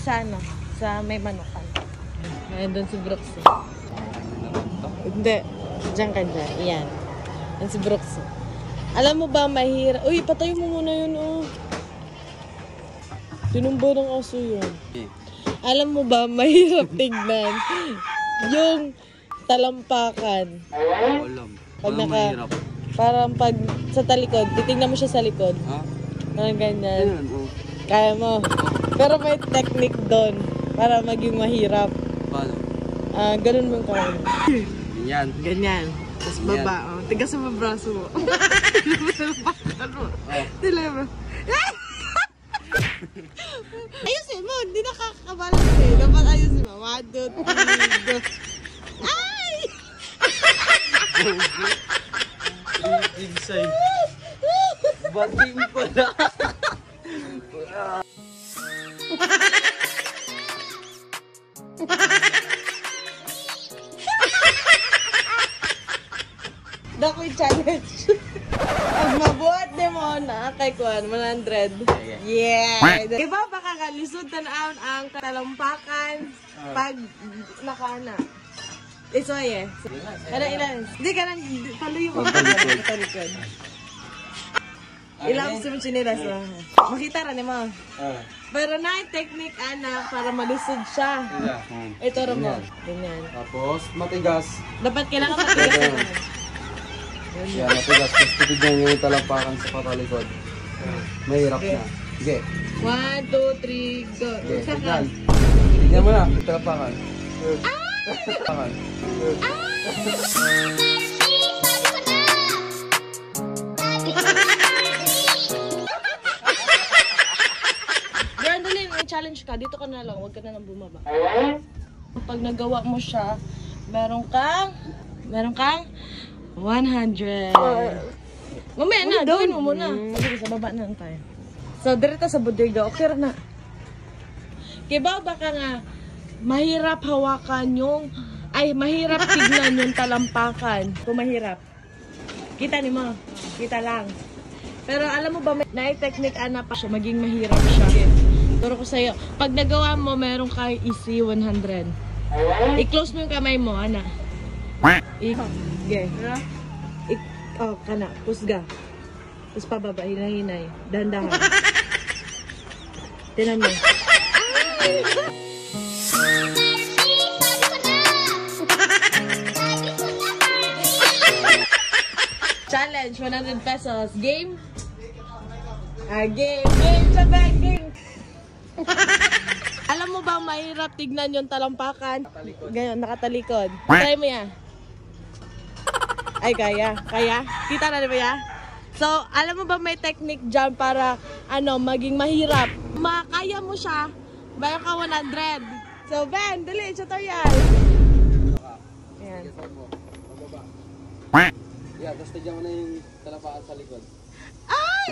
sa ano, sa may manukan. Ayan doon si Brooks. Hindi. Diyan ka dyan. Iyan. Yan si Brooks. Alam mo ba, mahirap. Uy, patay mo muna yun, oh. Tinumba ng aso yun. Alam mo ba, mahirap tignan yung talampakan. Alam. Pag mahirap. Parang pag sa talikod, titignan mo siya sa likod. Ha? Parang ganyan. Ayan, oh. Kaya mo. Pero may technique doon para maging mahirap. Paano? Ganun mo yung kaya. Ganyan. Ganyan. Tapos baba, oh. Tigas mo braso mo. Tila mo. Ayusin mo, hindi nakakabalance eh. Dapat ayusin mo. 1, 2, 3, go. Ay! Inside. Bating pala. Dako yung challenge. Pag mabuhat din mo na kay Kuan, 100. Yeah! Diba baka kalisod tanaon ang talampakan pag nakana? Iso eh. Ilan? Hindi ka nang paluyo mo. Talikod. Ilang gusto mo chinilas mo? Makita rin mo. Pero na yung technique, anak, para malusod siya. Ito rin mo. Ganyan. Tapos, matigas. Dapat kailangan matigas naman. Yan, matigas. Tapos titignan nyo yung talampakan sa patalikod. Mahirap na. Sige. 1, 2, 3, go. Isa ka. Tignan mo na, yung talampakan. Talampakan. Brandolin, may challenge ka. Dito ka na lang. Huwag ka na lang bumaba. Pag nagawa mo siya, meron kang 100. Mamaya na, gawin mo muna. Sige, sa baba na lang tayo. So, direta sa bodega. Okay na. Kiba baka nga, mahirap hawakan yung, mahirap tignan yung talampakan. Kung mahirap. Kita ni mo. Kita lang. Pero alam mo ba, may technique ana pa siya, maging mahirap siya. Turo ko sa'yo. Pag nagawa mo, meron kayo easy 100. I-close mo yung kamay mo, ana. Okay. Kana. Pusga. Tapos pababa, hinay-hinay. Dahan-dahan. Tinan mo. Challenge, 100 pesos. Game? Game. Game, sabi, game. Alam mo ba, mahirap tignan yung talampakan? Ganyan, nakatalikod. Try mo yan. Ay, kaya. Kaya? Kita na ba yan? So, alam mo ba may technique dyan para, maging mahirap? Makaya mo siya, bayan ka 100. So, Ben, dali, tutorial. Ayan. Yeah, tapos tignan mo na yung talampakan sa likod. Ay!